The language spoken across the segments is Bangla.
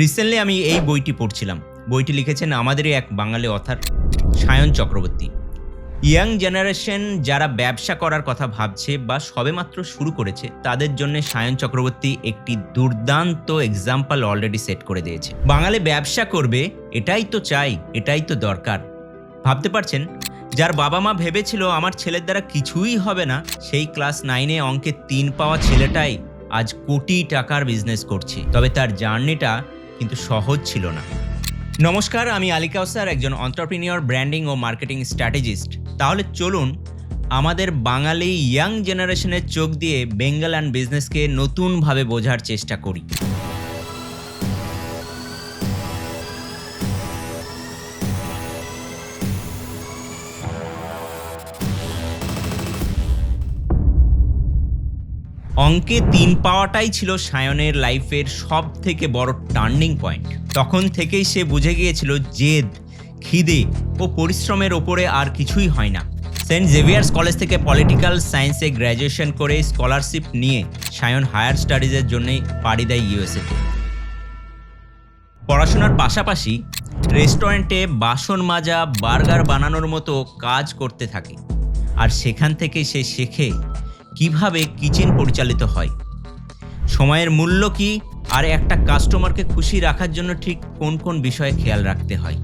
রিসেন্টলি আমি এই বইটি পড়ছিলাম। বইটি লিখেছেন আমাদেরই এক বাঙালি author Sayan Chakraborty. Young generation যারা ব্যবসা করার কথা ভাবছে বা সবেমাত্র শুরু করেছে তাদের জন্য সায়ন চক্রবর্তী একটি দুর্দান্ত এক্সাম্পল অলরেডি সেট করে দিয়েছে। বাঙালি ব্যবসা করবে, এটাই তো চাই, এটাই তো দরকার। ভাবতে পারছেন, যার বাবা মা ভেবেছিল আমার ছেলের দ্বারা কিছুই হবে না, সেই ক্লাস 9-এ অঙ্কে 3 পাওয়া ছেলেটাই আজ কোটি টাকার বিজনেস করছে। তবে তার জার্নিটা কিন্তু সহজ ছিল না। নমস্কার, আমি আলী কাউসার, একজন এন্টারপ্রেনিউর, ব্র্যান্ডিং ও মার্কেটিং স্ট্র্যাটেজিস্ট। তাহলে চলুন আমাদের বাঙালি ইয়াং জেনারেশনের চোখ দিয়ে বেঙ্গল অ্যান্ড বিজনেসকে নতুনভাবে বোঝার চেষ্টা করি। অঙ্কে 3 পাওয়াটাই ছিল সায়নের লাইফের সব থেকে বড় টার্নিং পয়েন্ট। তখন থেকেই সে বুঝে গিয়েছিল জেদ, খিদে ও পরিশ্রমের ওপরে আর কিছুই হয় না। সেন্ট জেভিয়ার্স কলেজ থেকে পলিটিক্যাল সায়েন্সে গ্র্যাজুয়েশন করে স্কলারশিপ নিয়ে সায়ন হায়ার স্টাডিজের জন্য পাড়ি দেয় ইউএসএতে। পড়াশোনার পাশাপাশি রেস্টুরেন্টে বাসন মাজা, বার্গার বানানোর মতো কাজ করতে থাকে। আর সেখান থেকে সে শেখে কিভাবে কিচেন পরিচালিত হয়, সময়ের মূল্য কি, আর একটা কাস্টমারকে খুশি রাখার জন্য ঠিক কোন কোন বিষয়ে খেয়াল রাখতে হয়।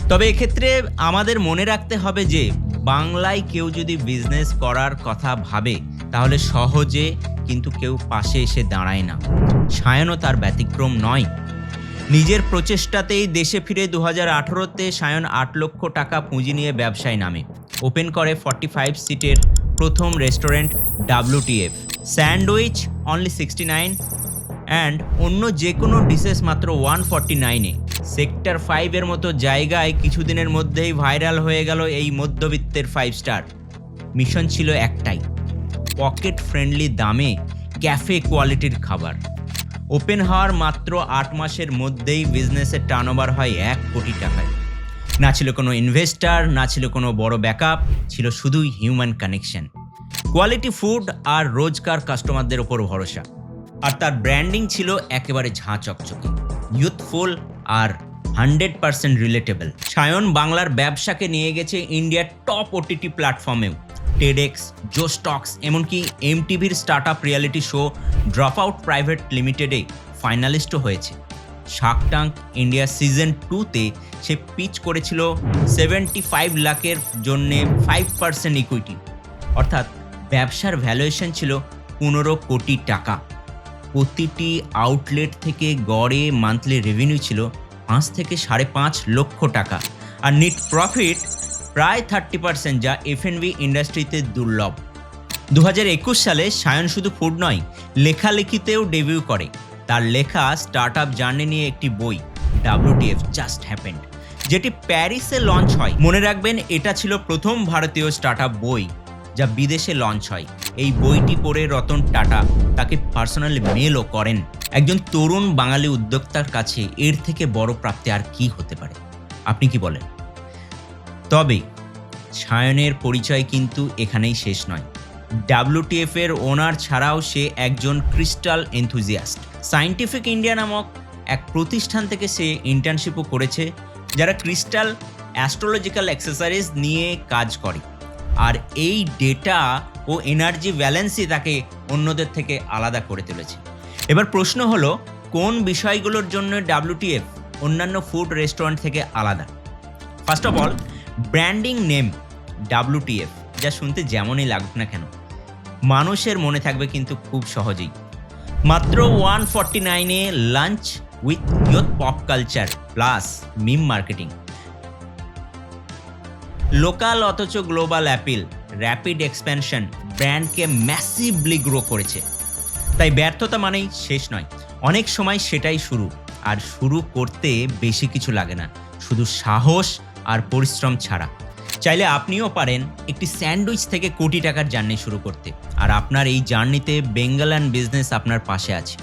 তবে এক্ষেত্রে আমাদের মনে রাখতে হবে যে বাংলায় কেউ যদি বিজনেস করার কথা ভাবে তাহলে সহজে কিন্তু কেউ পাশে এসে দাঁড়ায় না। সায়নও তার ব্যতিক্রম নয়। নিজের প্রচেষ্টাতেই দেশে ফিরে 2018-তে সায়ন 8 লক্ষ টাকা পুঁজি নিয়ে ব্যবসায় নামে। ওপেন করে 45 সিটের প্রথম restaurant WTF। Sandwich only 69 and অন্য যে কোনো ডিশেস মাত্র 149-এ। সেক্টর 5-এর মতো জায়গায় কিছুদিনের মধ্যেই ভাইরাল হয়ে গেল এই মধ্যবিত্তের 5 স্টার। মিশন ছিল একটাই, পকেট ফ্রেন্ডলি দামে ক্যাফে কোয়ালিটির খাবার। ওপেন হওয়ার মাত্র 8 মাসের মধ্যেই বিজনেসের টার্নওভার হয় 1 কোটি টাকায়। না ছিল কোনো ইনভেস্টার, না ছিল কোনো বড় ব্যাকআপ, ছিল শুধুই হিউম্যান কানেকশন, কোয়ালিটি ফুড আর রোজকার কাস্টমারদের ওপর ভরসা। আর তার ব্র্যান্ডিং ছিল একেবারে ঝাঁ চকচকে, ইউথফুল আর 100% রিলেটেবল। সায়ন বাংলার ব্যবসাকে নিয়ে গেছে ইন্ডিয়ার টপ OTT প্ল্যাটফর্মেও। টেডেক্স, জোস্টক্স, এমনকি MTVর startup reality show drop out private লিমিটেডে ফাইনালিস্টও হয়েছে। শার্ক ট্যাঙ্ক ইন্ডিয়া সিজন 2-তে সে পিচ করেছিল 75 লাখের জন্যে 5% ইকুইটি, অর্থাৎ ব্যবসার ভ্যালুয়েশন ছিল 15 কোটি টাকা। প্রতিটি আউটলেট থেকে গড়ে মান্থলি রেভিনিউ ছিল 5 থেকে 5.5 লক্ষ টাকা, আর নেট প্রফিট প্রায় 30%, যা F&B ইন্ডাস্ট্রিতে দুর্লভ। 2021 সালে সায়ন শুধু ফুড নয়, লেখালেখিতেও ডেবিউ করে। তার লেখা স্টার্টআপ জার্নি নিয়ে একটি বই, WTF জাস্ট হ্যাপেন্ড, যেটি প্যারিসে লঞ্চ হয়। মনে রাখবেন, এটা ছিল প্রথম ভারতীয় স্টার্টআপ বই যা বিদেশে লঞ্চ হয়। এই বইটি পড়ে রতন টাটা তাকে পার্সোনালি মেলও করেন। একজন তরুণ বাঙালি উদ্যোক্তার কাছে এর থেকে বড় প্রাপ্তি আর কি হতে পারে? আপনি কি বলেন? তবে সায়নের পরিচয় কিন্তু এখানেই শেষ নয়। WTF এর ওনার ছাড়াও সে একজন ক্রিস্টাল এনথুজিয়াস্ট। সায়েন্টিফিক ইন্ডিয়া নামক এক প্রতিষ্ঠান থেকে সে ইন্টার্নশিপও করেছে, যারা ক্রিস্টাল অ্যাস্ট্রোলজিক্যাল অ্যাক্সেসরিজ নিয়ে কাজ করে। আর এই ডেটা ও এনার্জি ব্যালেন্সই তাকে অন্যদের থেকে আলাদা করে তুলেছে। এবার প্রশ্ন হলো, কোন বিষয়গুলোর জন্য WTF অন্যান্য ফুড রেস্টুরেন্ট থেকে আলাদা? First of all, branding name WTF, যা শুনতে যেমনই লাগুক না কেন মানুষের মনে থাকবে কিন্তু খুব সহজেই। মাত্র 149-এ launch with youth pop culture plus meme marketing. Local অথচ গ্লোবাল অ্যাপিল, র্যাপিড এক্সপ্যানশন, ব্র্যান্ডকে ম্যাসিভলি গ্রো করেছে। তাই ব্যর্থতা মানেই শেষ নয়, অনেক সময় সেটাই শুরু। আর শুরু করতে বেশি কিছু লাগে না, শুধু সাহস আর পরিশ্রম ছাড়া। চাইলে আপনিও পারেন একটি স্যান্ডউইচ থেকে কোটি টাকার জার্নি শুরু করতে। আর আপনার এই জার্নিতে বেঙ্গল অ্যান্ড বিজনেস আপনার পাশে আছে।